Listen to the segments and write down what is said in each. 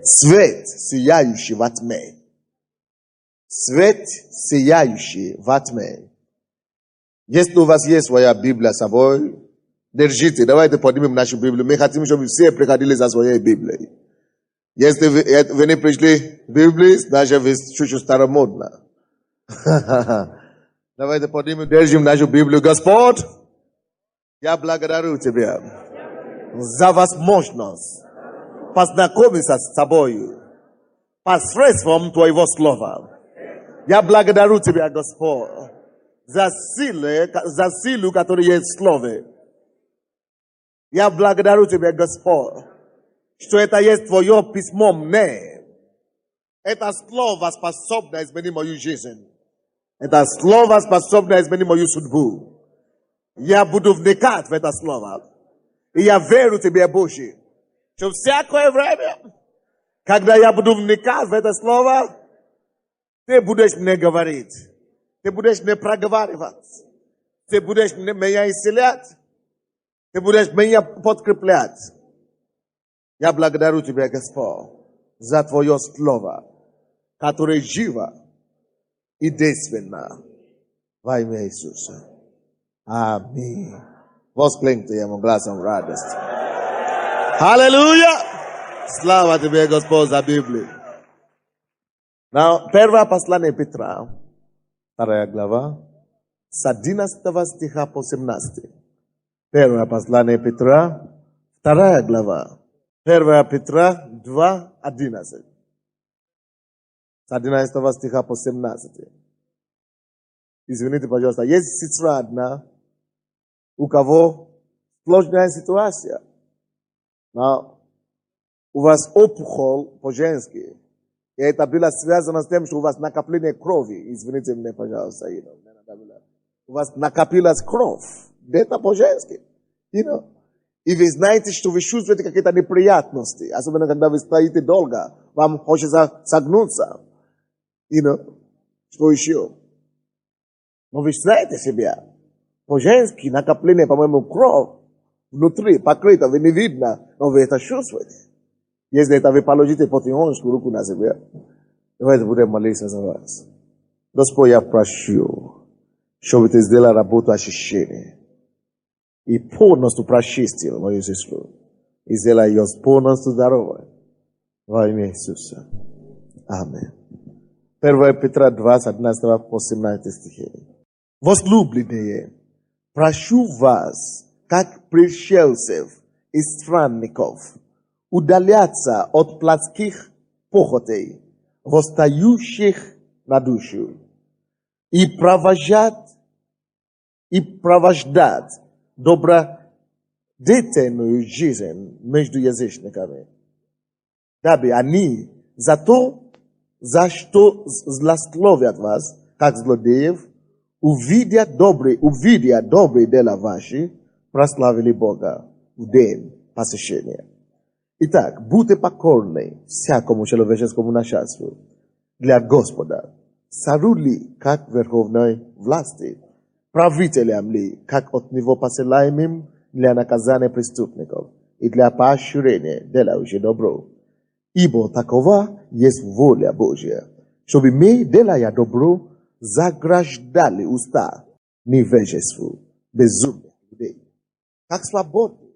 Свет, сияющий во тьме. Свет, сияющий во тьме. Если у вас есть своя Библия с собой, держите, давайте поднимем нашу Библию. Мы хотим, чтобы все приходили за своей Библией. Если вы не пришли к Библии, значит вы чуть-чуть старомодно. Давайте поднимем, держим нашу Библию. Господь, я благодарю Тебя за возможность познакомиться с Тобою посредством Твоего Слова. Я благодарю Тебя, Господь, за силу, которая есть в Слове. Я благодарю Тебя, Господь, что это есть Твое письмо мне. Это Слово способно изменить мою жизнь. Это Слово способно изменить мою судьбу. Я буду вникать в это Слово. И я верю Тебе, Боже, что всякое время, когда я буду вникать в это Слово, Ты будешь мне говорить. Ты будешь мне проговаривать. Ты будешь меня исцелять. Ты будешь меня подкреплять. Я благодарю Тебя, Господь, за Твое Слово, которое живо и действенно во имя Иисуса. Аминь. Воскликните Ему глазом радости. Аллилуйя! Слава Тебе, Господь, за Библию. Первое послание Петра, 2 глава, с 11 стиха по 17. Первое послание Петра, 2 глава. 1 Петра 2, 11. С 11 стиха по 17. Извините, пожалуйста, есть сестра одна, у кого сложная ситуация. Но у вас опухоль по-женски. И это было связано с тем, что у вас накопление крови. Извините меня, пожалуйста. У вас накопилась кровь. Это по-женски. И вы знаете, что вы чувствуете какие-то неприятности. Особенно, когда вы стоите долго. Вам хочется согнуться. Что еще? Но вы знаете себя. По-женски накопление, по-моему, кровь внутри покрыто, вы не видно, но вы это чувствуете. Если это вы положите потихонечку руку на себя, давайте будем молиться за вас. Господь, я прошу, чтобы Ты сделал работу очищения и полностью прочистил мою сестру и сделал ее полностью здоровой во имя Иисуса. Аминь. 1 Петра 2, 11 по 17 стихи. Возлюбленные, прошу вас, как пришельцев и странников, удаляться от плотских похотей, восстающих на душу, и провождать добродетельную жизнь между язычниками, дабы они за то, за что злословят вас, как злодеев, увидя добрые дела ваши, прославили Бога в день посещения. Итак, будьте покорны всякому человеческому начальству для Господа, царю ли, как верховной власти, правителям ли, как от него посылаемым для наказания преступников и для поощрения делающих добро. Ибо такова есть воля Божья, чтобы мы, делая добро, заграждали уста невежеству, безумных людей, как свободны,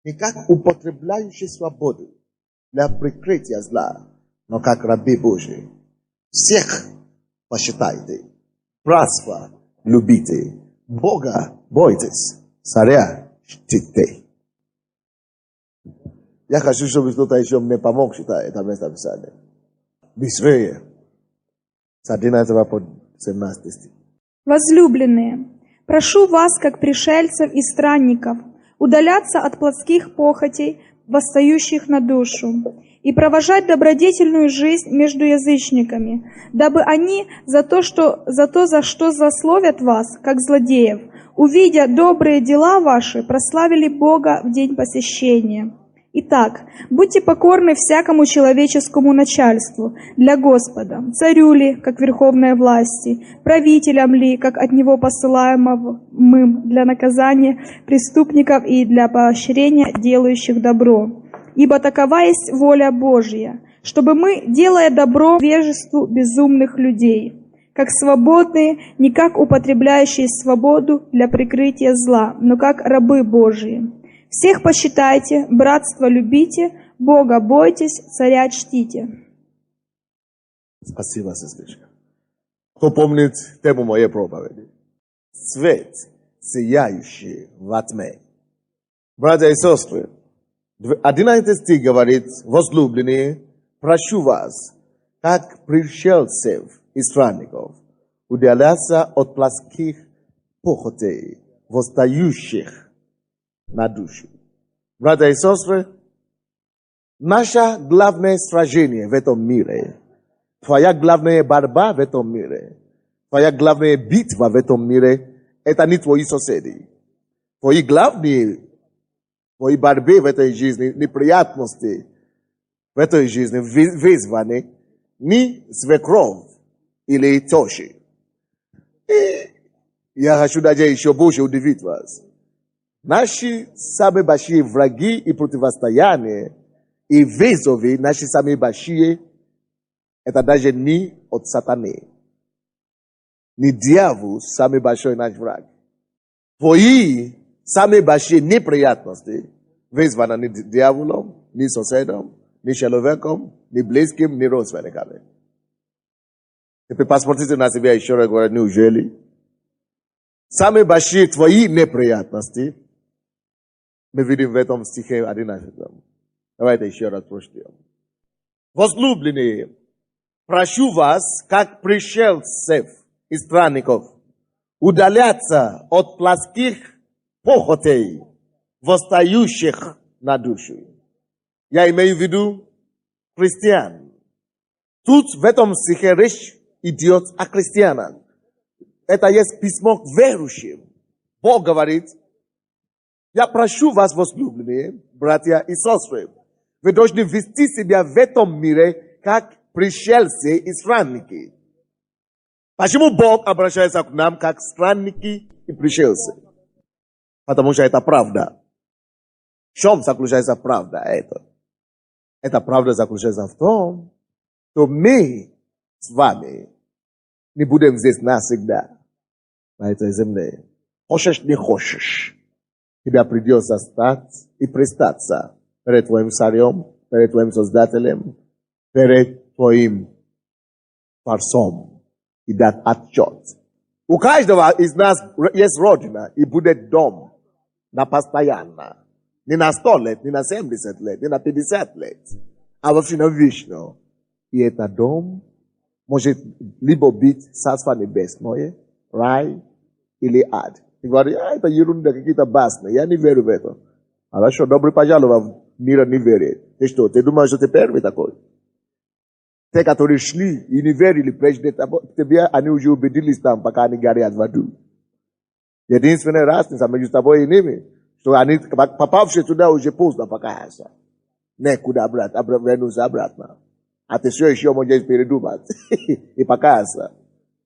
не как употребляющие свободу для прикрытия зла, но как рабы Божьи. Всех посчитайте, братство любите, Бога бойтесь, царя чтите. Я хочу, чтобы кто-то еще мне помог читать это место Писания. Быстрее. С 11 по 17 стих. Возлюбленные, прошу вас, как пришельцев и странников, удаляться от плотских похотей, восстающих на душу, и провожать добродетельную жизнь между язычниками, дабы они за то, за что злословят вас, как злодеев, увидя добрые дела ваши, прославили Бога в день посещения. Итак, будьте покорны всякому человеческому начальству для Господа, царю ли, как верховной власти, правителям ли, как от него посылаемым для наказания преступников и для поощрения делающих добро. Ибо такова есть воля Божья, чтобы мы, делая добро невежеству безумных людей, как свободные, не как употребляющие свободу для прикрытия зла, но как рабы Божии. Всех почитайте, братство любите, Бога бойтесь, царя чтите. Спасибо, сестричка. Кто помнит тему моей проповеди? Свет, сияющий во тьме. Братья и сестры, 11 стих говорит: возлюбленные, прошу вас, как пришельцев и странников, удаляться от плотских похотей, восстающих на душу. Братья и сестры, наше главное сражение в этом мире, твоя главная борьба в этом мире, твоя главная битва в этом мире, это не твои соседи. Твои главные борьбы в этой жизни, неприятности в этой жизни вызваны не свекровь или тещи. И я хочу даже еще больше удивить вас. Наши самые большие враги и противостояния и вызовы, наши самые большие, это даже не от сатаны. Не дьявол самый большой наш враг. Твои самые большие неприятности вызваны не дьяволом, не соседом, не человеком, не близким, не родственниками. Теперь посмотрите на себя еще раз, говорю, неужели? Самые большие твои неприятности мы видим в этом стихе 11. Давайте еще раз прочтем. Возлюбленные, прошу вас, как пришельцев и странников, удаляться от плотских похотей, восстающих на душу. Я имею в виду христиан. Тут в этом стихе речь идет о христианах. Это есть письмо к верующим. Бог говорит: я прошу вас, возлюбленные, братья и сестры, вы должны вести себя в этом мире как пришельцы и странники. Почему Бог обращается к нам как странники и пришельцы? Потому что это правда. В чем заключается правда это? Эта правда заключается в том, что мы с вами не будем здесь навсегда, на этой земле. Хочешь, не хочешь, тебе придется стать и пристаться перед твоим царем, перед твоим создателем, перед твоим Творцом и дать отчет. У каждого из нас есть родина и будет дом на постоянно. Не на 100 лет, не на 70 лет, не на 50 лет, а вообще на вечно. И этот дом может либо быть Царство Небесное, рай или ад. Ты говоришь: это ерунда, какие-то басни, я не верю в это. Хорошо, добро пожаловать в мир неверия. Ты что, ты думаешь, что ты первый такой? Те, которые шли и не верили прежде тебе, они уже убедились там, пока они горят в аду. Единственная разница между тобой и ними, что они, попавшие туда, уже поздно покаяться. Некуда вернуться обратно. А ты все еще можешь передумать и покаяться.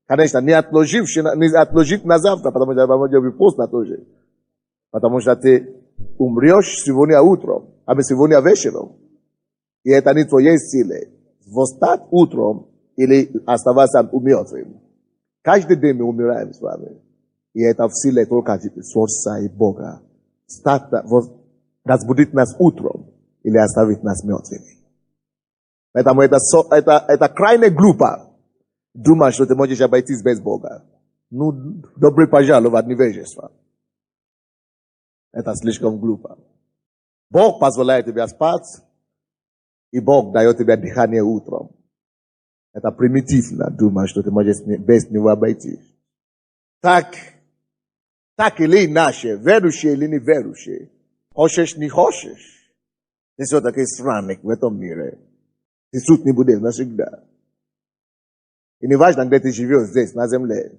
Конечно, не отложить на завтра, потому что это может быть поздно тоже. Потому что ты умрешь сегодня утром, а сегодня вечером. И это не твоей силы. Восстать утром или оставаться мертвым. Каждый день мы умираем с вами. И это в силе только Творца и Бога. Разбудить нас утром или оставить нас мертвыми. Поэтому это крайне глупо думать, что ты можешь обойтись без Бога. Ну, добро пожаловать в невежество. Это слишком глупо. Бог позволяет тебе спать, и Бог дает тебе дыхание утром. Это примитивно думать, что ты можешь без него обойтись. Так или иначе, верующие или неверующие, хочешь, не хочешь, ты все-таки странник в этом мире. Ты тут не будешь навсегда. И не важно, где ты живешь здесь, на земле,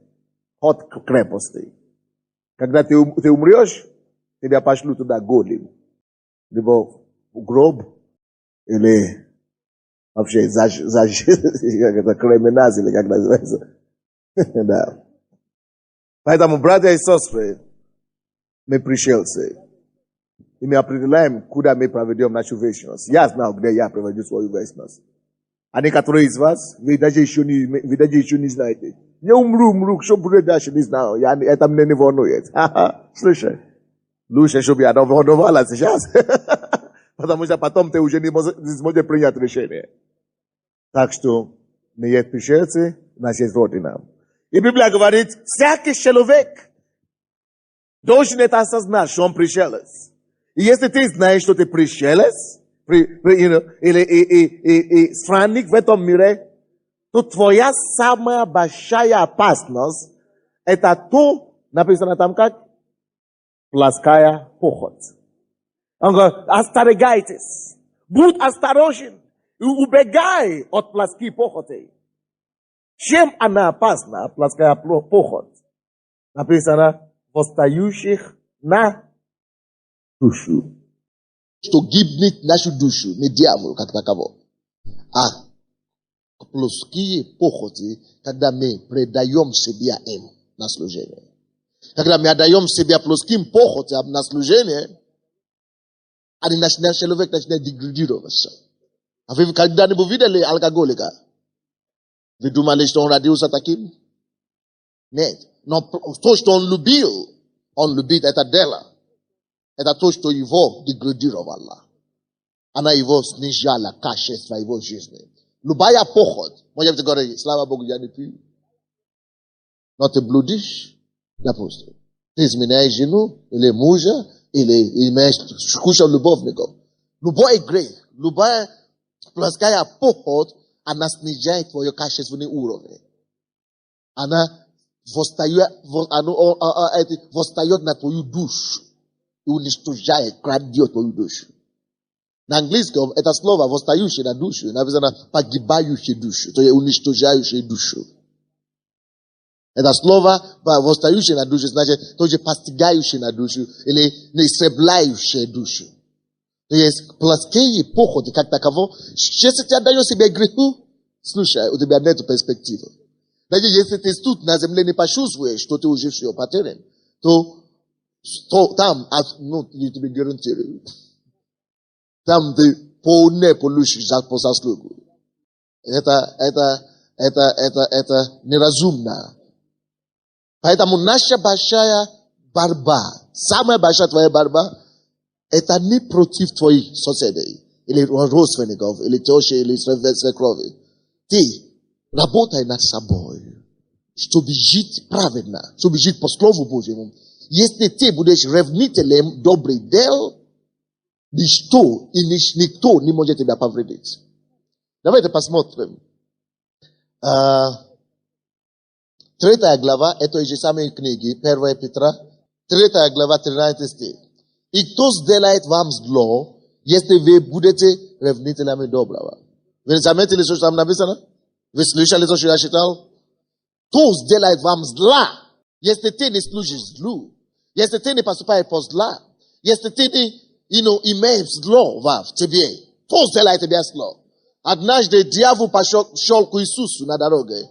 от крепости. Когда ты умрешь, тебя пошлют туда голым. Либо в гроб, или вообще это креминаз, или как называется. Да. Поэтому, братья и сестры, мы пришельцы. И мы определяем, куда мы проведем нашу вечность. Я знал, где я проведу свою вечность. a nie który z was wydaje jeszcze nie znajdzie. Nie umruk, co bude dasz nie znał. Ja tam nie wonuję. Słyszę. Ludzie sobie adowala сейчас. Потому что потом ты уже не сможешь принять решение. Так что не есть пришельцы, нас есть Родина. И Библия говорит, всякий человек должен это осознать, что он пришелец. И если ты знаешь, что ты пришелец, или странник в этом мире, то твоя самая большая опасность – это то, написано там как? Плоская похоть. Он говорит, остерегайтесь, будь осторожен и убегай от плоских похотей. Чем она опасна, плоская похоть? Написано, восстающих на душу. Что гибнет нашу душу, не дьявол как таково, а плоские похоти, когда мы предаем себя им на служение. Когда мы отдаем себя плоским похотям на служение, они начинают человек начинает деградироваться. А вы когда-нибудь видели алкоголика? Вы думали, что он родился таким? Нет. Но то, что он любит это дело. Это то, что его деградировало. Она его снижала качество его жизни. Любая похоть. Может быть, говорить, слава Богу, я не пью. Но ты блудишь, допустим. Ты изменяешь жену, или мужа, или имеешь кучу любовников. Любой грех, любая плоская похоть, она снижает твое качественный уровень. Она восстает на твою душу. И уничтожает, крадет твою душу. На английском это слово восстающее на душу, написано погибающий душу, то есть уничтожающий душу. Это слово восстающее на душу, значит, то есть постигающий на душу или истребляющий душу. То есть плоские похоти как таково, если ты отдаешь себе греху, слушай, у тебя нет перспективы. Значит, если ты тут на земле не почувствуешь, что ты уже все потерян, то там, я тебе гарантирую, там ты не получишь по заслугу. Это неразумно. Поэтому наша большая борьба, самая большая твоя борьба, это не против твоих соседей, или родственников, или тещи, или свекрови. Ты работай над собой, чтобы жить праведно, чтобы жить по Слову Божьему. Если ты будешь ревнителем добрых дел, ничто и никто не может тебя повредить. Давайте посмотрим. 3 глава этой же самой книги, 1 Петра, 3 глава, 13 стих. И кто сделает вам зло, если вы будете ревнителями доброго? Вы заметили, что там написано? Вы слышали, что я читал? Кто сделает вам зла, если ты не служишь злу? Если ты не поступаешь по зла, если ты не имеешь зло в тебе, кто сделает тебе зло? Однажды дьявол пошел к Иисусу на дороге.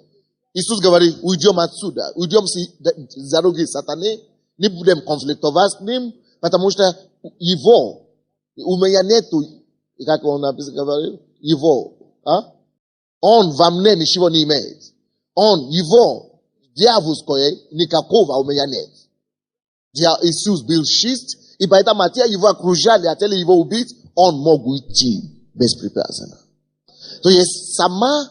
Иисус говорит, уйдем отсюда, уйдем с дороги сатаны, не будем конфликтовать с ним, потому что его, у меня нету, как он говорил, его, он во мне ничего не имеет. Его, дьявольское, никакого у меня нет. Иисус был чист, и поэтому те его окружали, хотели его убить, он мог уйти беспрепятственно. То есть сама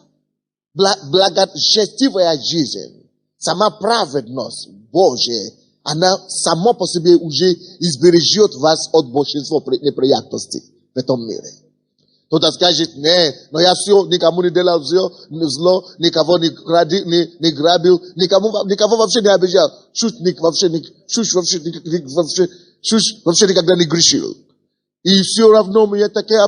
благочестивая жизнь, сама праведность Божья, она сама по себе уже избережет вас от большинства неприятностей в этом мире. Кто-то скажет, не, но я все, никому не делал зло, никого не грабил, никого вообще не обижал. Чушь вообще никогда не грешил. И все равно у меня такая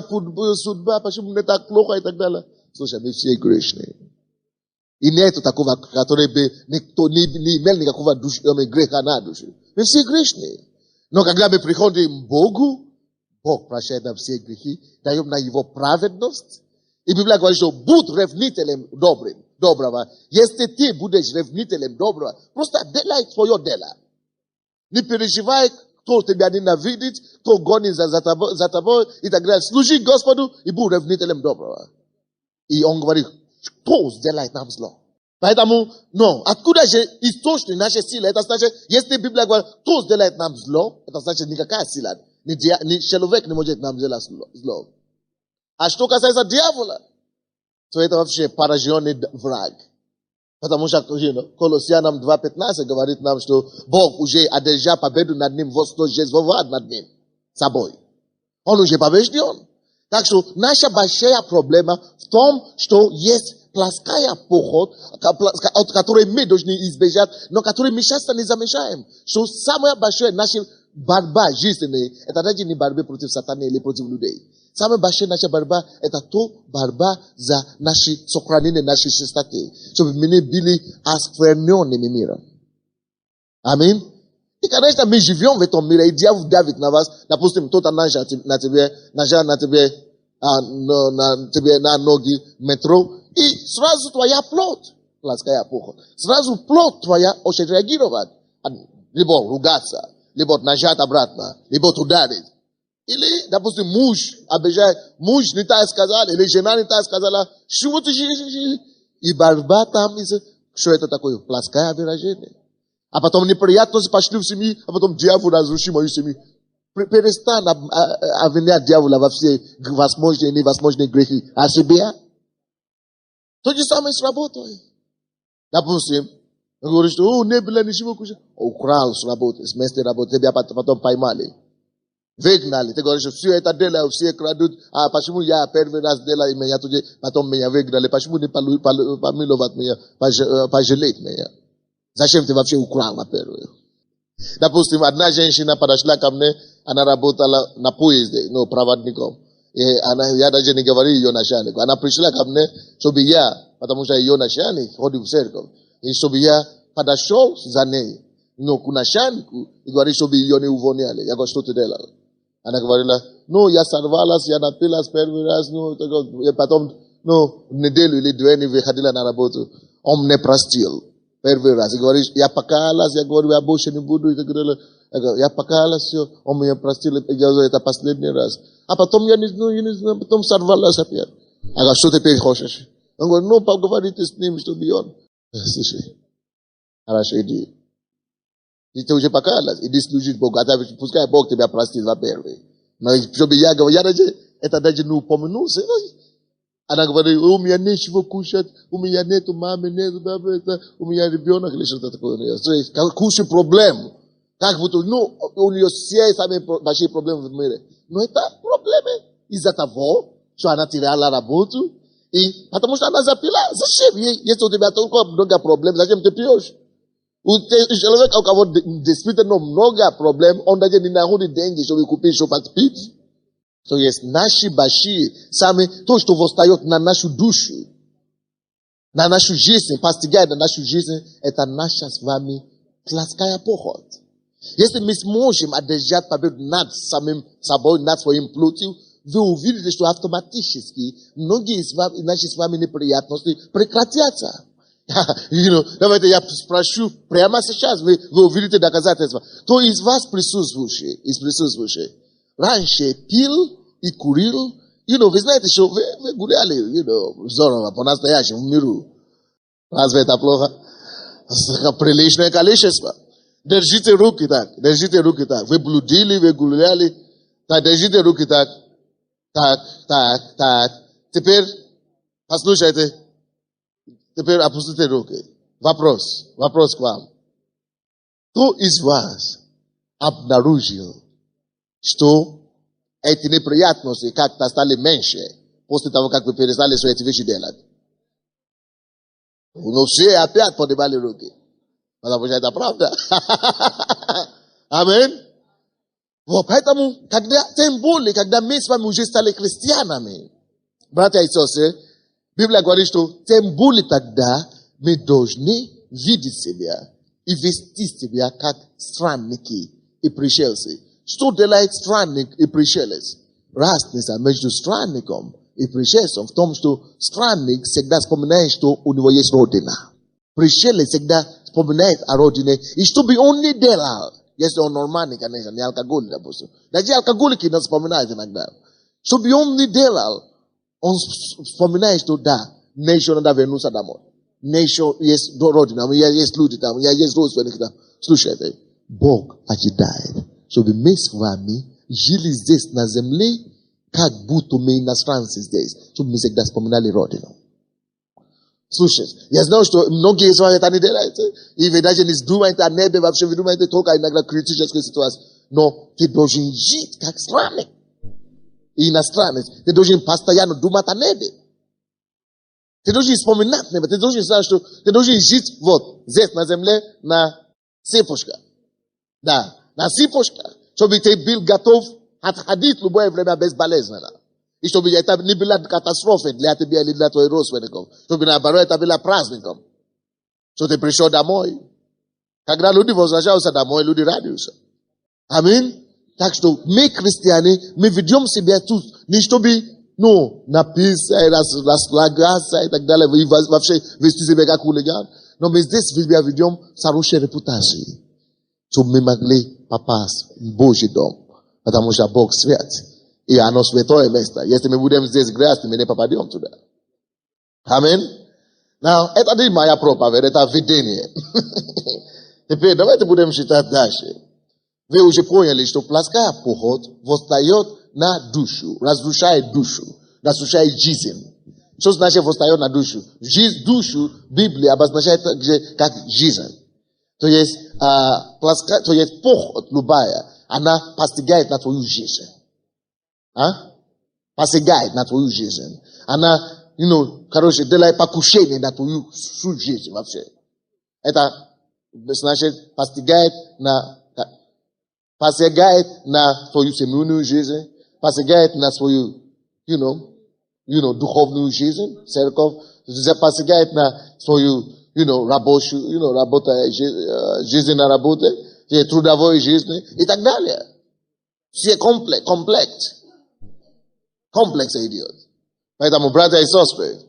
судьба, почему мне так плохо и так далее. Слушай, мы все грешные. И нет такого, который бы никто не имел никакого греха на душе. Мы все грешные. Но когда мы приходим к Богу, Бог прощает нам все грехи, даем на Его праведность. И Библия говорит, что будь ревнителем доброго. Если ты будешь ревнителем доброго, просто делай свое дело. Не переживай, кто тебя ненавидит, кто гонит за тобой и так далее. Служи Господу и будь ревнителем доброго. И он говорит, кто сделает нам зло? Поэтому, но, откуда же источник нашей силы? Это значит, если Библия говорит, кто сделает нам зло, это значит, никакая сила. Ни человек не может нам сделать зло. А что касается дьявола, то это вообще пораженный враг. Потому что Колоссянам 2:15 говорит нам, что Бог уже одержал победу над ним, возвоевал над ним собой. Он уже побежден. Так что наша большая проблема в том, что есть плоская поход, от которой мы должны избежать, но которой мы часто не замечаем. Что самая большая наша борьба жизненная, это даже не борьба против сатаны или против людей. Самая большая наша борьба, это то борьба за наши сохранение нашей чистоты, чтобы мы не были оскверненными миром. Аминь. И, конечно, мы живем в этом мире, и дьявол давит на вас, допустим, кто-то нажал на тебе на ноги метро, и сразу твоя плоть, плоская похоть, сразу плоть твоя очень реагировать. Либо ругаться, либо нажать обратно, либо ударить. Или, допустим, муж обижает, муж не так сказал, или жена не так сказала, что ты и борьба там, что это такое? Плоское выражение. А потом неприятности пошли в семье, а потом дьявол разрушил мою семью. Перестань обвинять дьявола во все возможные и невозможные грехи. А себе? То же самое сработает. Допустим, говоришь, что не было ничего кушать. Украл с работы, с места работы, тебя потом поймали. Выгнали. Ты говоришь, все это делают, все крадут. А почему я первый раз делаю меня, потом меня выгнали? Почему не помиловать меня, пожалеть меня? Зачем ты вообще украл на первую? Допустим, одна женщина подошла ко мне, она работала на поезде, проводником. И я даже не говорю ее начальнику. Она пришла ко мне, чтобы я, потому что ее начальник ходит в церковь, и чтобы я подошел за ней. Но к начальнику, и говорит, чтобы ее не увольняли. Я говорю, что ты делал? Она говорила, я сорвалась, я напилась первый раз, и потом, неделю или две не выходила на работу. Он мне простил. Первый раз. И говоришь, я покаялась, я говорю, я больше не буду. Я покаялась, все, он меня простил, я говорю, это последний раз. А потом я не знаю, потом сорвалась опять. Я говорю, что теперь хочешь? Он говорит, поговорите с ним, чтобы он. Слушай, хорошо, иди. И ты уже покаялась, иди служить Богу. Пускай Бог тебя простит, во-первых. Но чтобы я говорю, это даже не упомянулся. Она говорит, у меня нечего кушать, у меня нету мамы, нету бабы, у меня ребенок или что-то такое. Куча проблем. Как будто, у нее все самые большие проблемы в мире. Но это проблемы из-за того, что она теряла работу, и потому что она запила. Зачем? Если у тебя только много проблем, зачем ты пьешь? Человек, у кого действительно много проблем, он даже не находит деньги, чтобы купить, чтобы пить. То есть наши большие, то, что восстает на нашу душу, на нашу жизнь, постигает на нашу жизнь, это наша с вами плоская похоть. Если мы сможем одержать победу над самим собой, над своим плотью, вы увидите, что автоматически многие из наши с вами неприятности прекратятся. Давайте я спрошу прямо сейчас, вы увидите доказательства. Кто из вас присутствующий, раньше пил и курил, вы знаете, что вы гуляли, здорово, по-настоящему в миру. Разве это плохо? Приличное количество. Держите руки так. Вы блудили, вы гуляли. Так, держите руки так. Так. Теперь, послушайте. Теперь опустите руки. Вопрос к вам. Кто из вас обнаружил, что эти неприятности как-то стали меньше после того, как вы перестали все эти вещи делать? Все опять поднимали руки. Потому что это правда. Аминь. Поэтому, тем более, когда мы с вами уже стали христианами, братья и сестры, Библия говорит, что тем более тогда мы должны видеть себя и вести себя как странники и пришельцы. Что делает странник и пришелец? Разница между странником и пришельцем в том, что странник всегда вспоминает, что у него есть родина. Пришелец всегда вспоминает о родине. И что бы он ни делал, если он нормальный, конечно, не алкоголик, допустим. Даже алкоголики не вспоминают иногда. Что бы он ни делал, On wspominałeś to nation da Venusa damon. Nation jest rodina, jest ludzie tam, jest rozwój tam. Słuchajcie, Bóg died, żeby my z wami żyli здесь на земле, как будто мы иностранцы здесь, чтобы мы всегда вспоминали родину. Слушайте, я знаю, что многие из вас это не делаете, и вы даже не думаете о небе, вообще вы думаете только иногда критической ситуации, но ты должен жить как странник и иностранец, ты должен постоянно думать о небе. Ты должен вспоминать небо, ты должен знать, что ты должен жить вот здесь на земле на цепочках. Да, на цепочках, чтобы ты был готов отходить в любое время безболезненно. И чтобы это не была катастрофой для тебя или для твоих родственников. Чтобы наоборот это было праздником. Что ты пришел домой. Когда люди возвращаются домой, люди радуются. Аминь. Так что мы, христиане, мы ведем себя тут, не чтобы, написать, раслагаться и так далее, и вообще вести себя как хулиган. Но мы здесь себя ведем с хорошей репутацией. Чтобы мы могли попасть в Божий дом. Потому что Бог свят. И оно святое место. Если мы будем здесь грязь, мы не попадем туда. Аминь. Now, это не моя проповедь, это видение. Теперь давайте будем читать дальше. Вы уже поняли, что плоская похоть восстает на душу, разрушает душу, разрушает жизнь. Что значит восстает на душу? Душу Библия обозначает как жизнь. То есть, то есть похоть любая, она постигает на твою жизнь. Посягает на твою жизнь. Она, делает покушение на твою всю жизнь вообще. Это значит посягает на твою семейную жизнь, посягает на свою, духовную жизнь, церковь, посягает на свою, рабочую, жизнь на работе, трудовой жизни и так далее. Все комплекс идет. Поэтому, братья и сестры,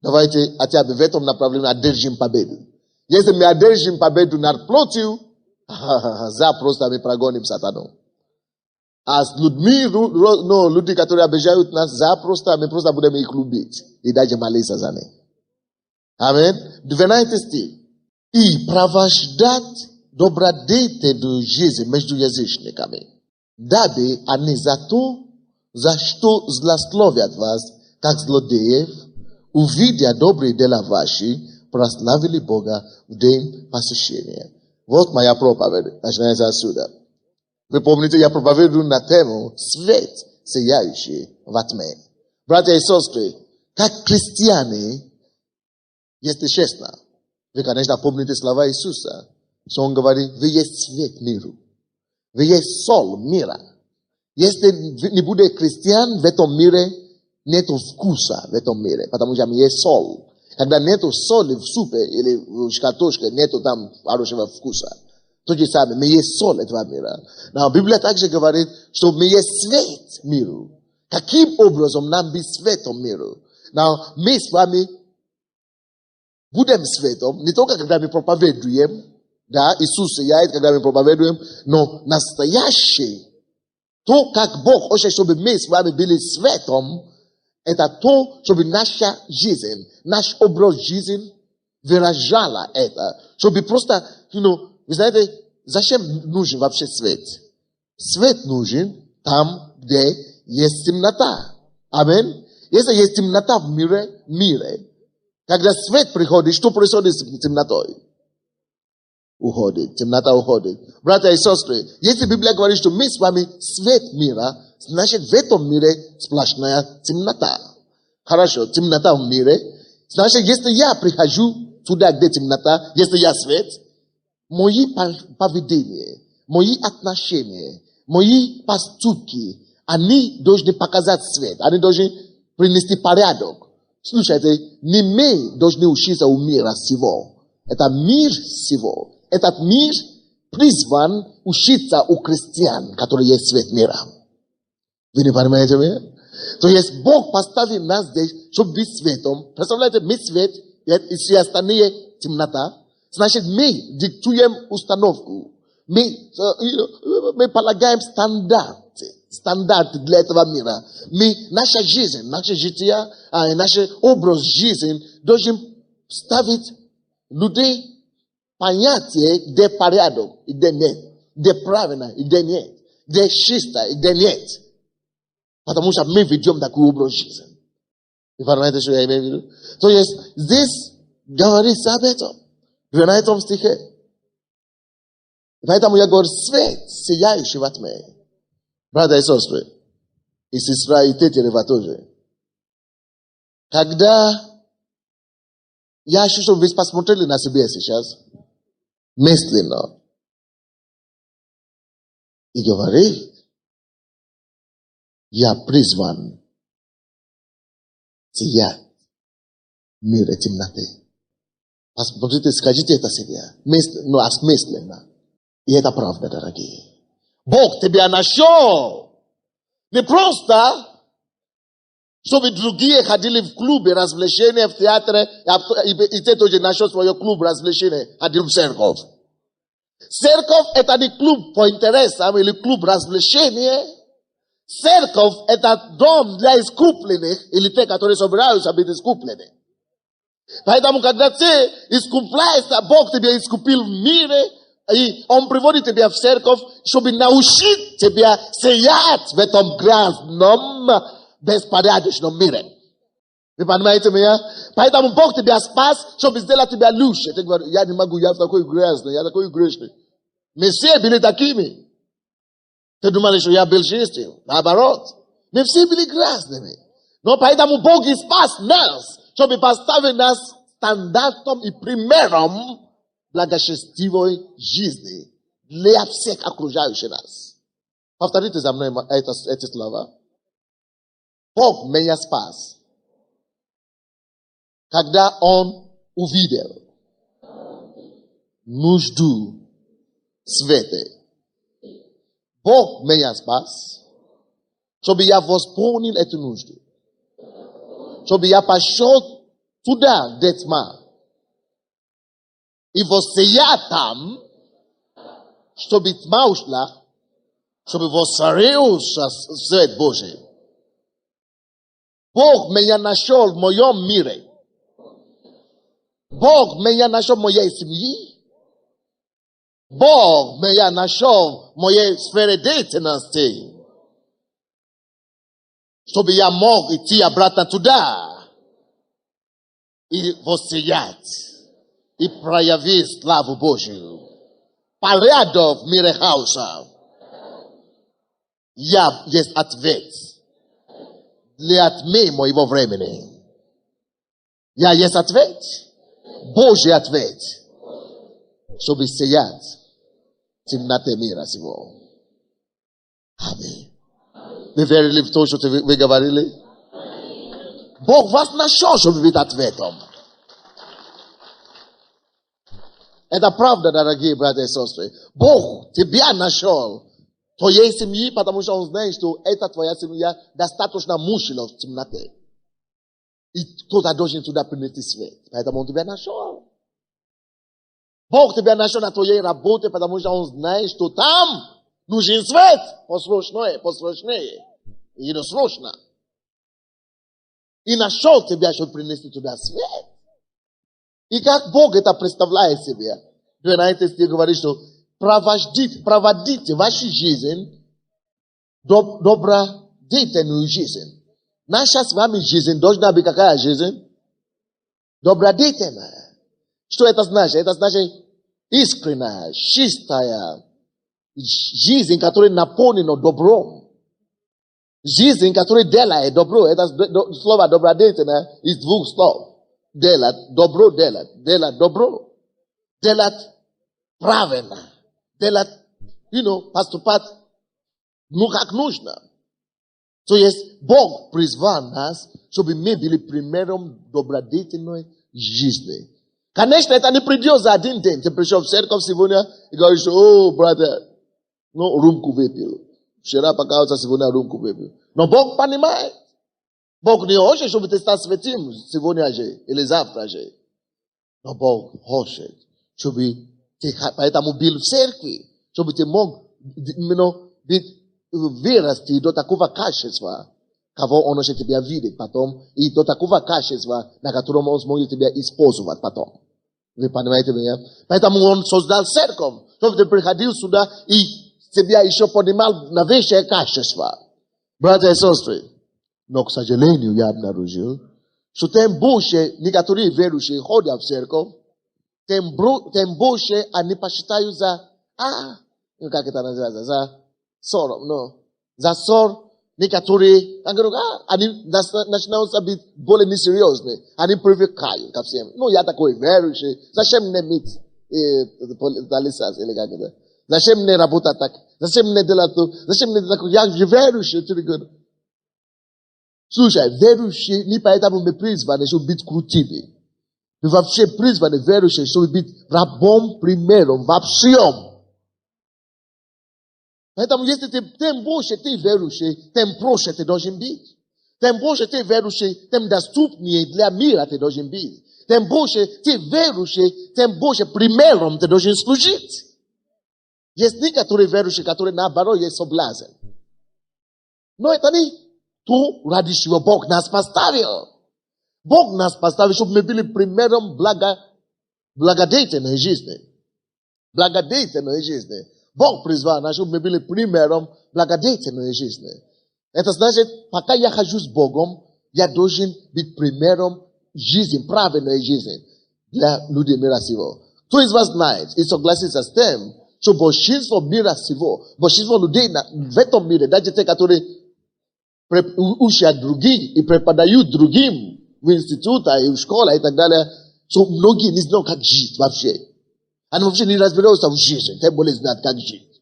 давайте хотя бы в этом направлении одержим победу. Если мы одержим победу над плотью, запросто мы прогоним сатану. А с людьми, люди, которые обижают нас, запросто мы просто будем их любить и даже молиться за них. Аминь. 12 стих. И провождать добродетельную жизнь между язычниками, дабы они за то, за что злословят вас, как злодеев, увидя добрые дела ваши, прославили Бога в день посещения. Вот моя проповедь, начинается отсюда. Вы помните, я проповедую на тему «Свет, сияющий во тьме». Братья и сестры, как христиане, если честно, вы, конечно, помните слова Иисуса, что Он говорит, вы есть свет миру, вы есть соль мира. Если не будет христиан в этом мире, нету вкуса в этом мире, потому что есть соль. Когда нету соли в супе или в шкатушке, нету там хорошего вкуса. То же самое, мы есть соль этого мира. Но Библия также говорит, что мы есть свет миру. Каким образом нам быть светом миру? Но мы с вами будем светом, не только когда мы проповедуем, да, Иисус сияет, когда мы проповедуем, но настоящий. То, как Бог хочет, чтобы мы с вами были светом, это то, чтобы наша жизнь, наш образ жизни выражала это. Чтобы просто, вы знаете, зачем нужен вообще свет? Свет нужен там, где есть темнота. Аминь. Если есть темнота в мире, когда свет приходит, что происходит с темнотой? Уходит, темнота уходит. Братья и сестры, если Библия говорит, что мы с вами свет мира, значит в этом мире сплошная темнота. Хорошо, темнота в мире. Значит, если я прихожу туда, где темнота, если я свет, мои поведения, мои отношения, мои поступки, они должны показать свет, они должны принести порядок. Слушайте, не мы должны учиться у мира сего. Это мир сего. Этот мир призван учиться у христиан, которые есть свет мира. Вы не понимаете меня? То есть Бог поставил нас здесь, чтобы быть светом. Представляете, мы свет, и все остальные темнота. Значит, мы диктуем установку. Мы полагаем стандарты. стандарт для этого мира. Наша жизнь, наше житие, наш образ жизни должен ставить людей понятие, где порядок, и где нет, где правильно, и где нет, где чисто, и где нет. Потому что мы ведем такой образ жизни. Вы понимаете, что я имею в виду? То есть здесь говорится об этом. В 12 стихе. Поэтому я говорю, свет, сияющий во тьме. Братья и сестры, и сестра, и тетерева тоже. Когда я хочу, чтобы вы посмотрели на себя сейчас, мысленно, и говорит, я призван сиять в мире темноты. Посмотрите, скажите это себе, но осмысленно. И это правда, дорогие. Бог тебя нашел. Не просто, чтобы другие ходили в клубе развлечения, в театре, и ты тоже нашел свой клуб развлечения, ходил в церковь. Церковь – это не клуб по интересам или клуб развлечения. Церковь – это дом для искупленных, или те, которые собираются быть искуплены. Поэтому, когда ты искупляешься, Бог тебя искупил в мире, и Он приводит тебя в церковь, чтобы научить тебя сиять в этом грязном, беспорядочном мире. Вы понимаете меня? Поэтому Бог тебя спас, чтобы сделать тебя лучше. Ты говоришь, я не могу, я такой грязный, я такой грешный. Мы все были такими. Ты думали, что я был чистым? Наоборот. Мы все были грязными. Но поэтому Бог и спас нас, чтобы поставить нас стандартом и примером благочестивой жизни для всех окружающих нас. Повторите за мной эти слова. Бог меня спас, когда Он увидел нужду света. Бог меня спас, чтобы я восполнил эту нужду. Чтобы я пошел туда, где тьма. И воссия там, чтобы тьма ушла, чтобы воцарился свет Божий. Бог меня нашел в моем мире. Бог меня нашел в моей семье. Бог меня нашел в моей сфере деятельности. Чтобы я мог идти обратно туда и воссиять. И проявить славу Божию. Порядок в мире хаоса. Я есть ответ для тьмы моего времени. Я есть ответ. Божий ответ. Чтобы сиять в темноте мира сего. Аминь. Вы верили в то, что вы говорили? Бог вас нашел, чтобы быть ответом. Это правда, дорогие братья и сестры. Бог тебя нашел в твоей семье, потому что Он знает, что эта твоя семья достаточно мучила в темноте. И кто-то должен туда принести свет. Поэтому Он тебя нашел. Бог тебя нашел на твоей работе, потому что Он знает, что там нужен свет. Посрочнее. И досрочно. И нашел тебя, чтобы принести туда свет. И как Бог это представляет себе? 12 стих говорит, что проводите вашу жизнь, добродетельную жизнь. Наша с вами жизнь должна быть какая жизнь? Добродетельная. Что это значит? Это значит искренняя, чистая жизнь, которая наполнена добром. Жизнь, которая делает добро. Это слово добродетельное из двух слов. Делать добро, делать добро. Делать правильно. Делать, поступать, как нужно. То есть Бог призвал нас, чтобы мы были примером добродетельной жизни. Конечно, это не придет за один день. Ты пришел в церковь сегодня и говоришь, брат, рюмку выпил. Вчера покаялся, сегодня рюмку выпил. Но Бог понимает. Бог не хочет, чтобы ты стал святым сегодня же или завтра же. Но Бог хочет, чтобы ты поэтому был в церкви, чтобы ты мог быть верности до такого качества, кого он уже тебя видит потом, и до такого качества, на котором он сможет тебя использовать потом. Вы понимаете меня? Поэтому он создал церковь, чтобы ты приходил сюда и тебя еще поднимал на высшее качество. Братья и сестры, но, к сожалению, я обнаружил, что тем больше некоторые верующие ходят в церковь, тем больше они посчитают за, как это называется, за ссор, за ссор. Некоторые, они начинают быть более несерьезны. Они привыкают ко всем. Я такой верующий. Зачем мне иметь лицензию или как это? Зачем мне работать так? Зачем мне делать то? Зачем мне такой? Я же верующий. Слушай, верующие не поэтому мы призваны, чтобы быть крутыми. Мы вообще призваны верующие, чтобы быть рабом примером во всем. Поэтому, если тем больше ты верующий, тем проще ты должен быть. Тем больше ты верующий, тем доступнее для мира ты должен быть. Тем больше ты верующий, тем больше примером ты должен служить. Есть некоторые верующие, которые наоборот есть соблазн. Но это не то, ради чего Бог нас поставил. Бог нас поставил, чтобы мы были примером благодетельной жизни. Благодетельной жизни. Бог призвал нас, чтобы мы были примером благодетельной жизни. Это значит, пока я хожу с Богом, я должен быть примером жизни, правильной жизни для людей мира сего. Кто из вас знает и согласится с тем, что большинство мира сего, большинство людей в этом мире, даже те, которые учат других и преподают другим в институтах и в школах и так далее, что многие не знают, как жить вообще. Они вообще не разбираются в жизни, тем более знают, как жить.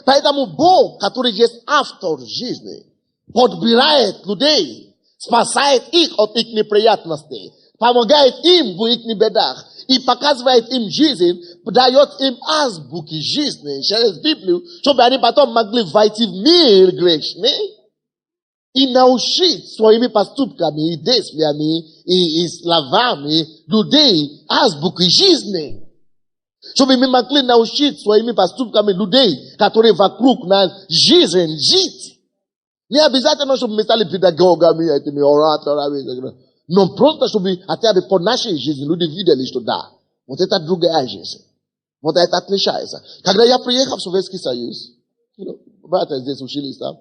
Поэтому Бог, который есть автор жизни, подбирает людей, спасает их от их неприятностей, помогает им в их бедах и показывает им жизнь, дает им азбуки жизни через Библию, чтобы они потом могли войти в мир грешный и научить своими поступками и действиями и словами людей азбуки жизни. Чтобы мы могли научить своими поступками людей, которые вокруг нас жизнь жить. Не обязательно, чтобы мы стали педагогами, этими ораторами. Но просто, чтобы хотя бы по нашей жизни люди видели, что да, вот это другая жизнь. Вот это отличается. Когда я приехал в Советский Союз, братья здесь учились там,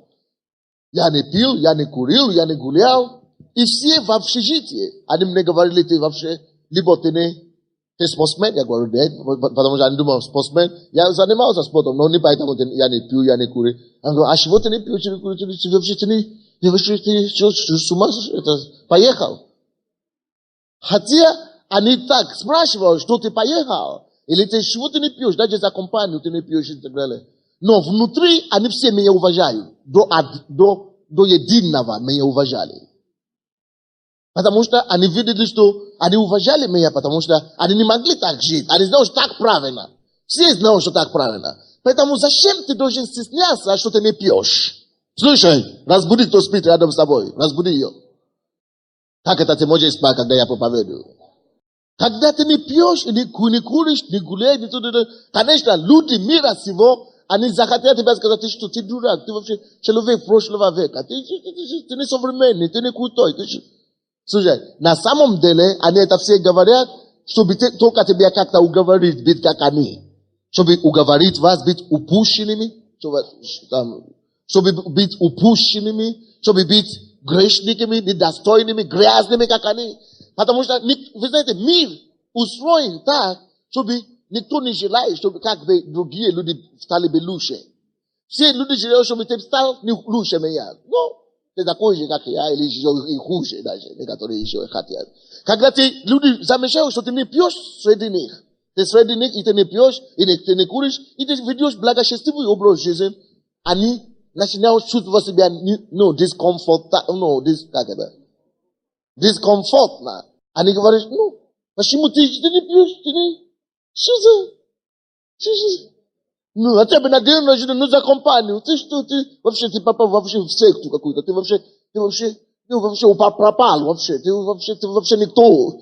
я не пил, я не курил, я не гулял. И все в общежитии, они мне говорили, ты вообще, либо ты спортсмен, я говорю, нет, потому что я не думал, спортсмен, я занимался спортом, но не поэтому я не пью, я не курю. Я говорю, чего ты не пьешь, ты вообще с ума поехал? Хотя они так спрашивают, что ты поехал, или ты чего ты не пьешь, даже за компанию ты не пьешь и так далее. Но внутри они все меня уважают, до единого меня уважали. Потому что они видели, что они уважали меня, потому что они не могли так жить. Они знали, что так правильно. Все знают, что так правильно. Поэтому зачем ты должен стесняться, что ты не пьешь? Слушай, разбуди, кто спит рядом с тобой. Разбуди ее. Как это ты можешь спать, когда я проповедую? Когда ты не пьешь, не куришь, не гуляешь, конечно, люди мира сего, они захотят тебя сказать, ты что, ты дурак, ты вообще человек прошлого века. Ты не современный, ты не крутой. Слушай, на самом деле, они это все говорят, чтобы только тебя как-то уговорить, быть как они. Чтобы уговорить вас быть упущенными, чтобы быть упущенными, чтобы быть грешниками, недостойными, грязными, как они. Потому что, вы знаете, мир устроен так, чтобы никто не желает, чтобы как бы другие люди стали бы лучше. Все люди желают, чтобы ты стал лучше меня. Но ты такой же, как я, или еще и хуже даже, некоторые еще хотят. Когда люди замечают, что ты не пьешь среди них, ты среди них, и ты не пьешь, и ты не куришь, и ты ведешь благочестивый образ жизни, они начинают чувствовать себя, дискомфортно. Они говорят, почему ты не пьешь, что за... хотя бы на день рождения, за компанию. Ты что, ты попал вообще в секту какую-то. Ты вообще пропал вообще. Ты вообще никто.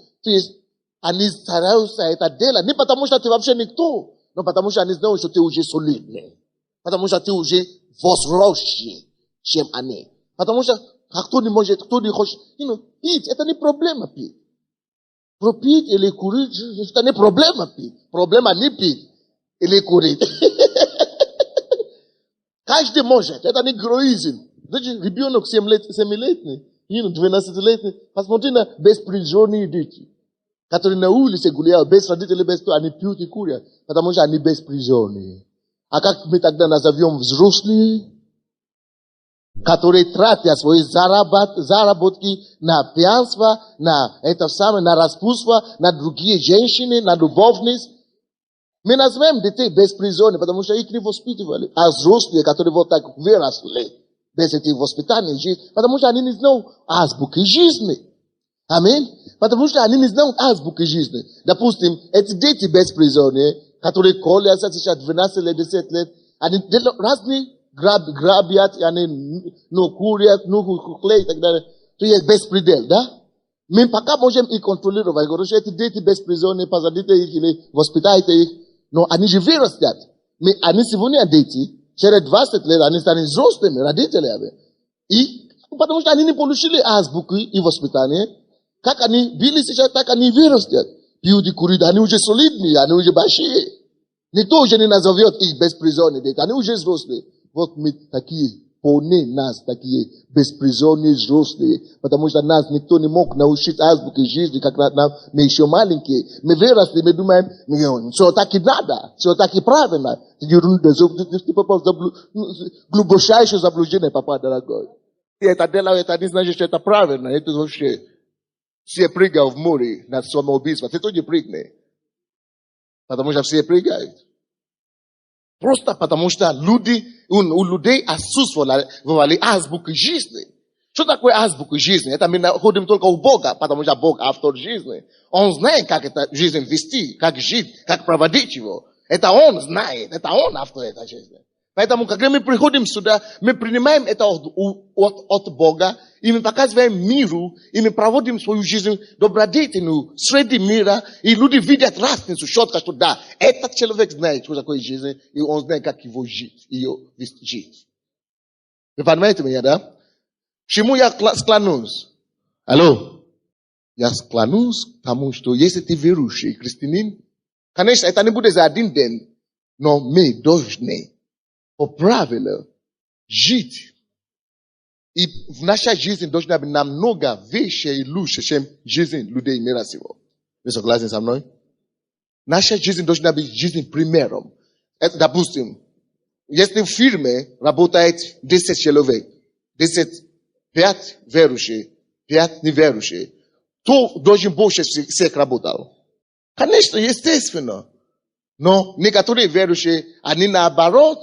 Они стараются это делать. Не потому что ты вообще никто, но потому что они знают, что ты уже солидный. Потому что ты уже возросшие, чем они. Потому что кто не может, кто не хочет, пить, это не проблема пить. Пропить или курить, это не проблема пить. Проблема не пить или курить. Каждый может, это не героизм. Значит, ребенок 7-летний, 12-летний, посмотри на беспризорные дети, которые на улице гуляют, без родителей, без того, они пьют и курят, потому что они беспризорные. А как мы тогда назовем взрослые, которые тратят свои заработки на пьянство, на это самое, на распутство, на другие женщины, на любовность. Мы назовем детей беспризорными, потому что их не воспитывали. А взрослые, которые вот так выросли, без этих воспитаний, потому что они не знают азбуки жизни. Аминь. Потому что они не знают азбуки жизни. Допустим, эти дети беспризорные, которые колятся сейчас 12 лет, 10 лет, они делают разные грабят, они курят, клей и так далее. То есть беспредел, да? Мы пока можем их контролировать. Говорю, что эти дети беспризорные, посадите их или воспитайте их. Но они же вырастят. Они сегодня дети, через 20 лет они станут взрослыми родителями. И потому что они не получили азбуку и воспитание, как они были сейчас, так они вырастят. Пьют и курят, они уже солидные, они уже большие. Никто уже не назовет их беспризорные дети, они уже взрослые. Вот мы такие, полны нас, такие беспризорные взрослые, потому что нас никто не мог научить азбуке жизни, как мы еще маленькие. Мы выросли, мы думаем, все так и надо, все так и правильно. Ты попал в глубочайшее заблуждение, папа дорогой. И это дело, это не значит, что это правильно, это вообще. Все прыгают в море на самоубийство, ты тоже прыгни. Потому что все прыгают. Просто потому что у людей отсутствовали азбуки жизни. Что такое азбука жизни? Это мы находим только у Бога, потому что Бог автор жизни. Он знает, как эту жизнь вести, как жить, как проводить его. Это Он знает, это Он автор этой жизни. Поэтому, когда мы приходим сюда, мы принимаем это от Бога, и мы показываем миру, и мы проводим свою жизнь добродетельную среди мира, и люди видят разницу, четко, что да, этот человек знает, что такое жизнь, и он знает, как его жить, ее жить. Вы понимаете меня, да? Чему я склонюсь? Алло? Я склонюсь к тому, что если ты верующий христианин, конечно, это не будет за один день, но мы должны по правилам жить. И в нашей жизни должна быть намного выше и лучше, чем жизнь людей мира сего. Вы согласны со мной? Наша жизнь должна быть жизнь примером. Это, допустим, если в фирме работает 10 человек, 5 верующие, 5 неверующие, то должен больше всех работал. Конечно, естественно. Но некоторые верующие, они наоборот,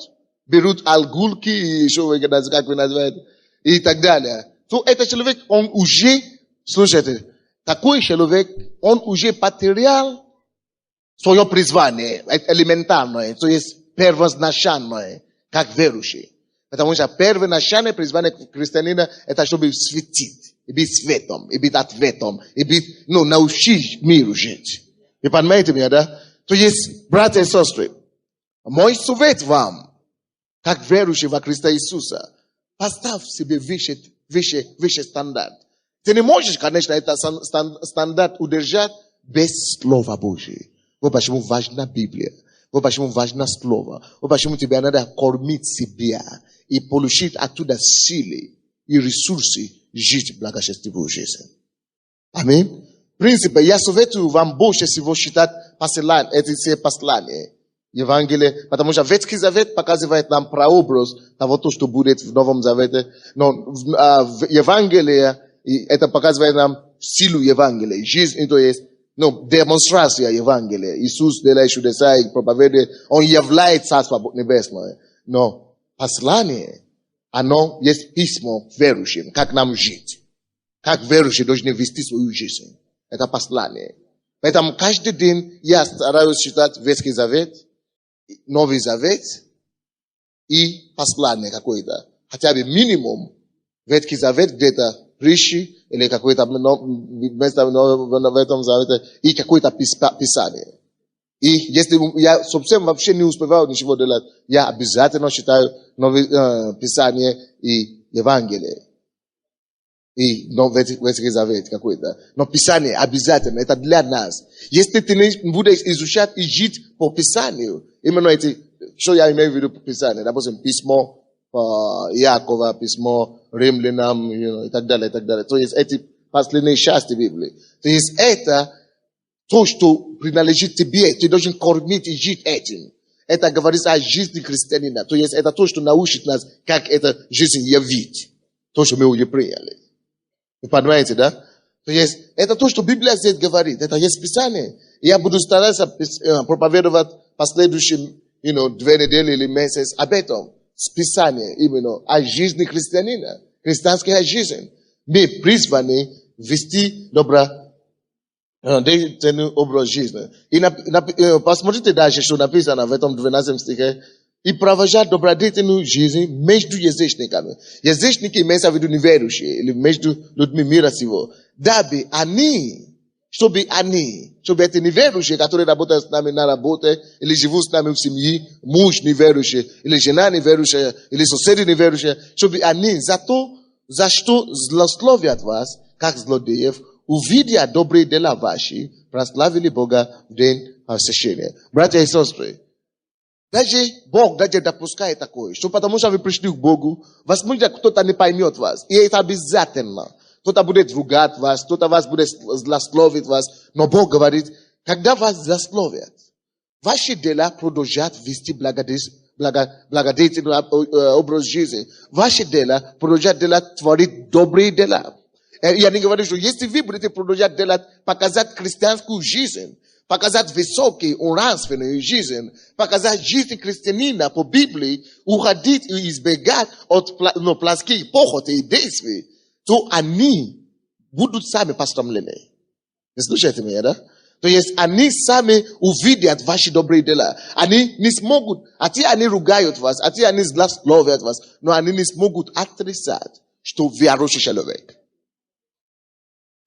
берут алгулки и еще, как вы называете, и так далее. То этот человек, он уже, слушайте, такой человек, он уже потерял свое призвание, элементарное, то есть первозначальное, как верующий. Потому что первоначальное призвание христианина, это чтобы светить, и быть светом, и быть ответом, и быть, научить миру жить. Вы понимаете меня, да? То есть, братья и сестры, мой совет вам, как верующий во Христа Иисуса, поставь себе выше стандарт. Ты не можешь, конечно, этот стандарт удержать без Слова Божьего. Вот почему важна Библия. Вот почему важно Слово. Вот почему тебе надо кормить себя и получить оттуда силы и ресурсы жить благочестивую жизнь. Аминь. В принципе, я советую вам больше всего считать эти все послания. Евангелие, потому что Ветхий Завет показывает нам прообраз того, что будет в Новом Завете. Но в Евангелии это показывает нам силу Евангелия, жизнь, то есть, демонстрация Евангелия. Иисус делает чудеса и проповедует, Он являет Царство Небесное. Но послание, оно есть письмо верующим, как нам жить. Как верующие должны вести свою жизнь. Это послание. Поэтому каждый день я стараюсь читать Ветхий Завет, Новый Завет и послание какое-то. Хотя бы минимум Ветхий Завет где-то притчи или какое-то место в Новом Завете и какое-то писание. И если я совсем вообще не успеваю ничего делать, я обязательно читаю Писание и Евангелие. И Ветхий Завет какой-то. Но Писание обязательно, это для нас. Если ты не будешь изучать и жить по Писанию, именно эти, что я имею в виду по Писанию, допустим, письмо Иакова, письмо римлянам, и так далее, и так далее. То есть эти последние части Библии. То есть это то, что принадлежит тебе, ты должен кормить и жить этим. Это говорится о жизни христианина. То есть это то, что научит нас, как эта жизнь явить. То, что мы уже приняли. Вы понимаете, да? То есть это то, что Библия здесь говорит. Это есть Писание. И я буду стараться проповедовать последующие 2 недели или месяц об этом. С Писания именно о жизни христианина. Христианская жизнь. Мы призваны вести добродетельный образ жизни. И посмотрите дальше, что написано в этом 12 стихе. И провожать добродетельную жизнь между язычниками. Язычники имеются в виду неверующие, или между людьми мира сего. Дабы чтобы эти неверующие, которые работают с нами на работе, или живут с нами в семье, муж неверующий, или жена неверующая, или соседи неверующие, чтобы они за что злословят вас, как злодеев, увидя добрые дела ваши, прославили Бога в день освящения. Братья и сестры, Бог даже допускает такое, что потому что вы пришли к Богу, возможно, кто-то не поймет вас. И это обязательно. Кто-то будет ругать вас, кто-то вас будет злословить вас. Но Бог говорит, когда вас злословят, ваши дела продолжат вести благодетельный образ жизни. Ваши дела продолжат творить добрые дела. Я не говорю, что если вы будете продолжать показать христианскую жизнь, показать высокую, нравственную жизнь, показать жизнь христианина по Библии, уходить и избегать от плотских похоти и действий, то они будут сами посрамлены. Вы слушаете меня, да? То есть они сами увидят ваши добрые дела. Они не смогут, они ругают вас, они злословят вас, но они не смогут отрицать, что вы хороший человек.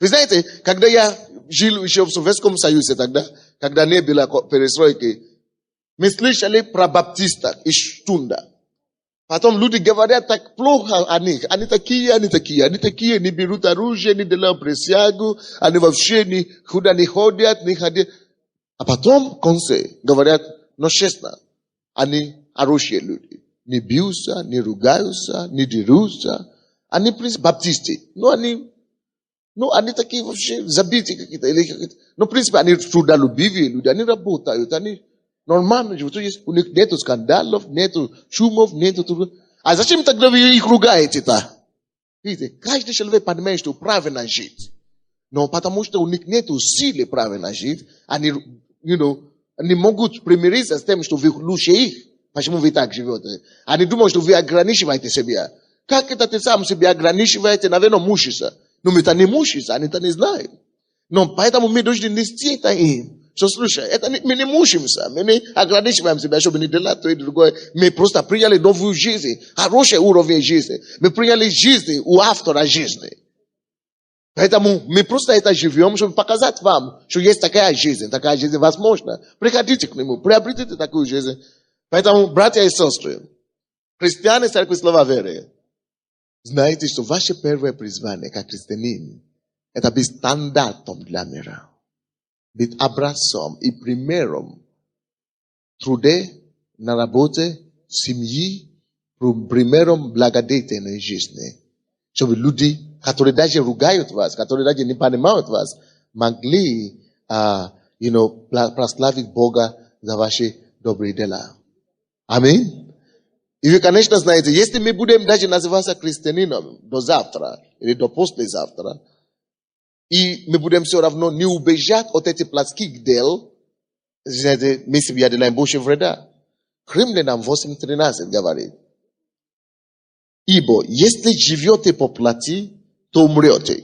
Вы знаете, когда я жил еще в Советском Союзе тогда, когда не было перестройки, мы слышали про баптистов из Штунда. Потом люди говорят так плохо о них. Они такие, не берут оружие, не делают присягу, они вообще никуда не ходят, А потом в конце говорят, но честно, они хорошие люди. Не бьются, не ругаются, не дерутся. Они баптисты. Но они такие вообще забитые какие-то. Но в принципе они трудолюбивые люди, они работают, они нормально живут. То есть у них нету скандалов, нету шумов, нету... А зачем тогда вы их ругаете-то? Видите, каждый человек понимает, что правильно жить. Но потому что у них нету силы правильно жить, они могут примириться с тем, что вы лучше их. Почему вы так живете? Они думают, что вы ограничиваете себя. Как это ты сам себя ограничиваете, наверное, мучишься. Но мы-то не мучимся, они-то не знают. Но поэтому мы должны нести это им. Что слушай, мы не мучимся, мы не ограничиваем себя, чтобы не делать то и другое. Мы просто приняли новую жизнь, хороший уровень жизни. Мы приняли жизнь у автора жизни. Поэтому мы просто это живем, чтобы показать вам, что есть такая жизнь возможна. Приходите к нему, приобретите такую жизнь. Поэтому, братья и сестры, христиане церкви Слова Веры, знаете, что ваше первое призвание, как христианин, это быть стандартом для мира. Быть образцом и примером в труде, на работе, в семье, примером благодетельной жизни. Чтобы люди, которые даже ругают вас, которые даже не понимают вас, могли, прославить Бога за ваши добрые дела. Аминь. И вы, конечно, знаете, если мы будем даже называться христианином до завтра или до послезавтра, и мы будем все равно не убежать от этих плотских дел, мы себе делаем больше вреда. Римлянам 8:13 говорит. Ибо если живете по плоти, то умрете.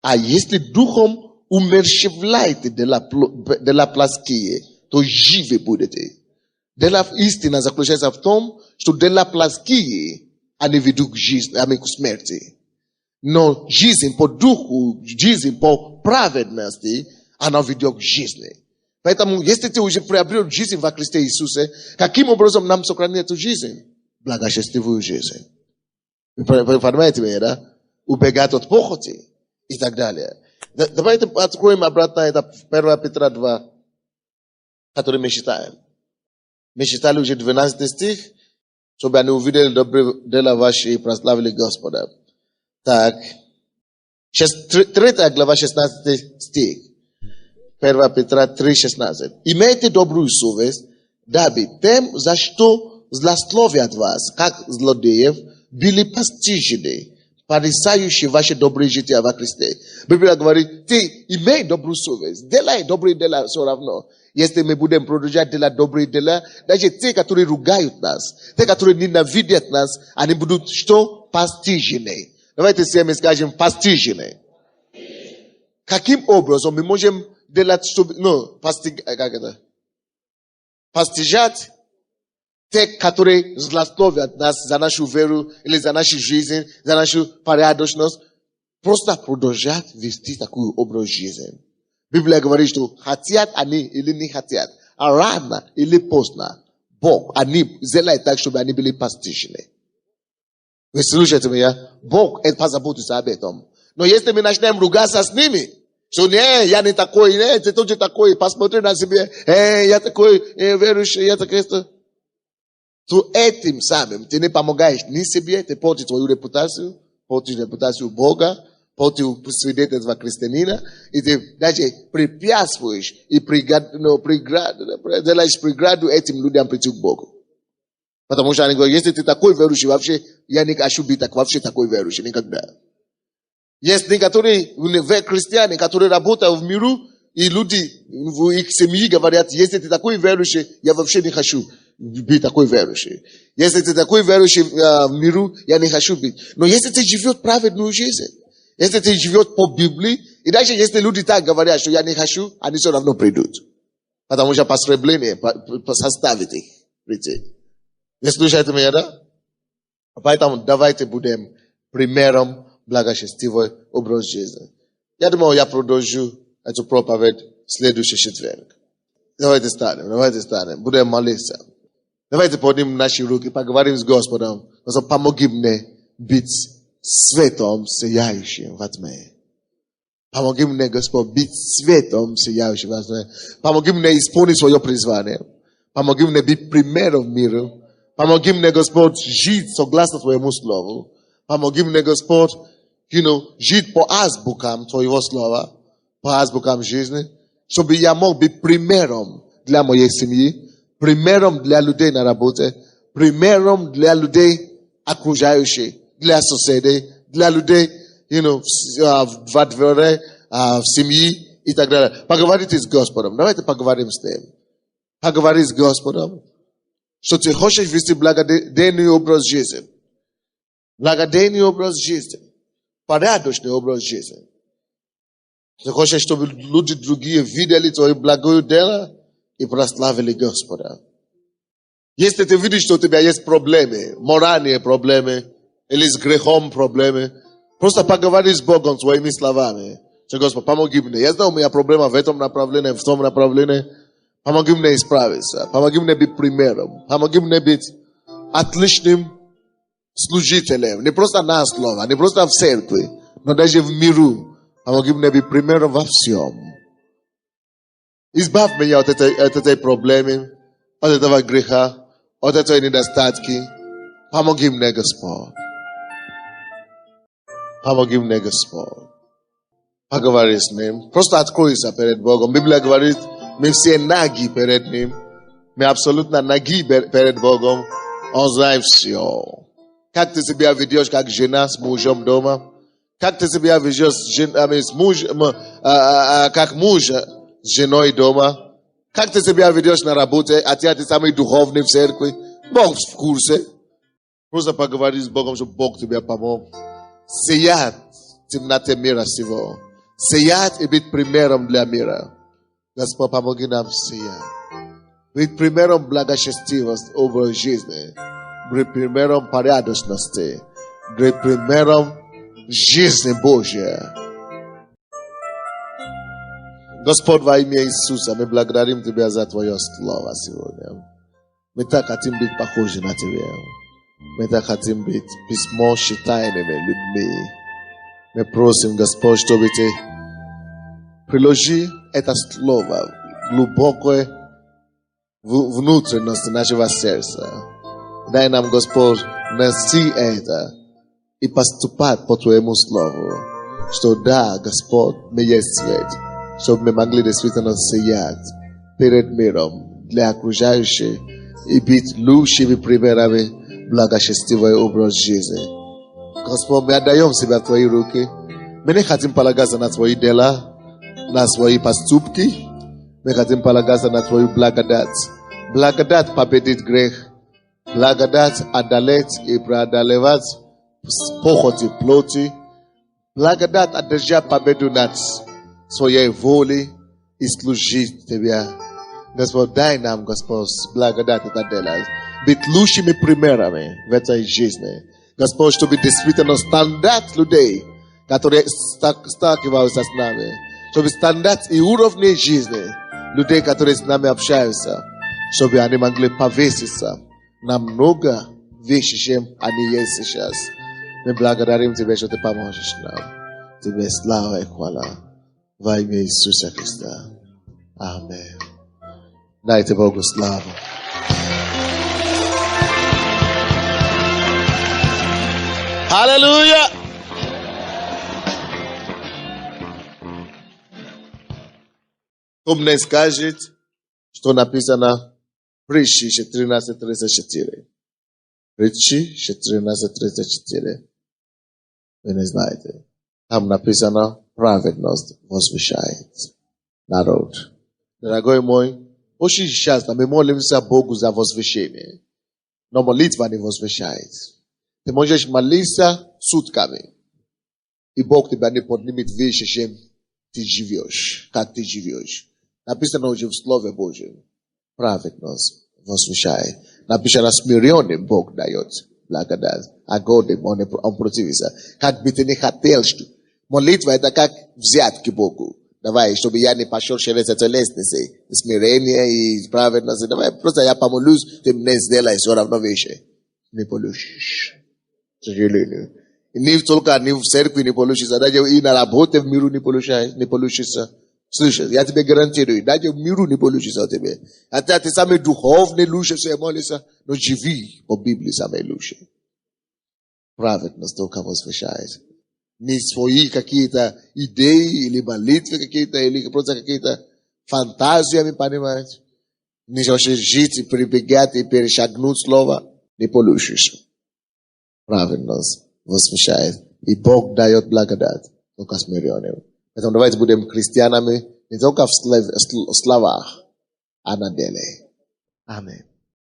А если духом умерщвляете дела плотские, то живы будете. Дела истина заключается в том, что дела плотские, они ведут к жизни, к смерти. Но жизнь по духу, жизнь по праведности, она ведет к жизни. Поэтому, если ты уже приобрел жизнь во Христе Иисусе, каким образом нам сохранить эту жизнь? Благочестивую жизнь. Вы понимаете меня, да? Убегать от похоти и так далее. Давайте откроем обратно это 1 Петра 2, который мы читаем. Мы читали уже 12 стих, чтобы они увидели добрые дела ваши и прославили Господа. Так, 3 глава 16 стих. 1 Петра 3:16. Имейте добрую совесть, дабы тем, за что злословят вас, как злодеев, были постижены, порицающие ваши добрые жития во Христе. Библия говорит, ты имей добрую совесть, делай добрые дела все равно. Если мы будем продолжать делать добрые дела, даже те, которые ругают нас, те, которые ненавидят нас, они будут что? Постижены. Давайте все мы скажем постижены. Каким образом мы можем делать, чтобы, постижать те, которые злословят нас за нашу веру или за нашу жизнь, за нашу порядочность, просто продолжать вести такой образ жизни. Библия говорит, что хотят они или не хотят, а рано или поздно Бог, они сделают так, чтобы они были постижены. Вы слушаете меня? Бог позаботится об этом. Но если мы начнем ругаться с ними, что не, я не такой, не, ты тоже такой, посмотри на себя, я такой верующий, я такой, то этим самым ты не помогаешь ни себе, ты портишь твою репутацию, портишь репутацию Бога, портишь свидетельство христианина, и ты даже препятствуешь и делаешь преграду этим людям прийти к Богу. Потому что они говорят, если ты такой верующий, вообще, я не хочу быть так, вообще такой верующий, никогда. Есть некоторые христиане, которые работают в миру, и люди в их семье говорят, если ты такой верующий, я вообще не хочу быть такой верующий. Если ты такой верующий в миру, я не хочу быть. Но если ты живешь праведную жизнь, если ты живешь по Библии, и даже если люди так говорят, что я не хочу, они все равно придут. Потому что построение составит их прийти. Вы слушаете меня, да? Поэтому давайте будем примером благочестивый образ жизни. Я думаю, я продолжу эту проповедь в следующий четверг. Давайте станем. Будем молиться. Давайте поднимем наши руки, поговорим с Господом. Помоги мне быть светом, сияющим во тьме. Помоги мне, Господь, быть светом, сияющим во тьме. Помоги мне исполнить свое призвание. Помоги мне быть примером миру. Помоги мне, Господь, жить согласно Твоему Слову. Помоги мне, Господь, жить по азбукам Твоего Слова, по азбукам жизни, чтобы я мог быть примером для моей семьи, примером для людей на работе, примером для людей окружающих, для соседей, для людей, во дворе, в семье и так далее. Поговорите с Господом. Давайте поговорим с Ним. Поговори с Господом, что ты хочешь вести благоденный образ жизни. Благоденный образ жизни. Порядочный образ жизни. Ты хочешь, чтобы люди другие видели твое благое дело и прославили Господа. Если ты видишь, что у тебя есть проблемы, моральные проблемы, или с грехом проблемы, просто поговори с Богом своими словами. Что, Господь, помоги мне. Я знаю, у меня проблема в этом направлении, в том направлении. Помоги мне исправиться. Помоги мне быть примером. Помоги мне быть отличным служителем. Не просто на слово, не просто в церкви, но даже в миру. Помоги мне быть примером во всем. Избавь меня от этой проблемы, от этого греха, от этой недостатки. Помоги мне, Господь. Помоги мне, Господь. Поговори с Ним. Просто откройся перед Богом. Библия говорит, мы все наги перед Ним. Мы абсолютно наги перед Богом. Он знает все. Как ты себя ведешь, как жена с мужем дома? Как ты себя ведешь как муж с женой дома? Как ты себя ведешь на работе, а ты самый духовный в церкви? Бог в курсе. Просто поговори с Богом, чтобы Бог тебе помог. Сиять в темноте мира сего. Сиять и быть примером для мира. Господь, помоги нам сиять. Быть примером благочестивости образ жизни. Быть примером порядочности. Быть примером жизни Божьей. Господь, во имя Иисуса, мы благодарим Тебя за Твое Слово сегодня. Мы так хотим быть похожи на Тебя. Мы так хотим быть письмо читаемыми людьми. Мы просим, Господь, чтобы Ты приложи это Слово глубокое в внутренности нашего сердца. Дай нам, Господь, нести это и поступать по Твоему Слову. Что да, Господь, мы есть свет. Чтобы мы могли действительно сиять перед миром для окружающих и быть лучшими примерами благочестивого образа жизни. Господь, мы отдаем себя в Твои руки. Мы не хотим полагаться на Твои дела, на Свои поступки. Мы хотим полагаться на Твою благодать. Благодать победит грех. Благодать одолеть и преодолевать похоти плоти. Благодать одержать победу над Своей волей и служить Тебе. Господь, дай нам, Господь, благодать это делать. Быть лучшими примерами в этой жизни. Господь, чтобы действительно стандарт людей, которые сталкиваются с нами, чтобы стандарт и уровни жизни людей, которые с нами общаются, чтобы они могли повеситься на много вещей, чем они есть сейчас. Мы благодарим Тебя, что Ты поможешь нам. Тебе слава и хвала. Во имя Иисуса Христа. Аминь. Дайте Богу славу. Аллилуйя! Кто мне скажет, что написано в Притчи 14:34? Притчи 14:34. Вы не знаете. Там написано: праведность возвышает народ. Дорогой мой, очень часто мы молимся Богу за возвышение. Но молитва не возвышает. Ты можешь молиться сутками, и Бог тебя не поднимет выше, чем ты живешь, как ты живешь. Написано уже в Слове Божьем: праведность возвышает. Написано: смиренным Бог дает благодать, а гордым он противится. Как бы ты ни хотел, молитва это как взятки Богу. Давай, чтобы я не пошел через эту лестницу. Смирение и праведность. Давай, просто я помолюсь, ты мне сделаешь все равно выше. Не получишь. К сожалению. Не только не в церкви не получится, даже и на работе в миру не получится. Слышишь, я тебе гарантирую, даже в миру не получится тебе. Хотя ты самый духовный лучше все молишься, но живи по Библии самый лучше. Праведность только возвышает. Не свои какие-то идеи или молитвы какие-то, или просто какие-то фантазиями, понимаете? Не хочешь жить и прибегать и перешагнуть слово, не получишь. Праведность возвышает. И Бог дает благодать только смиренным. Поэтому давайте будем христианами не только в словах, а на деле. Аминь.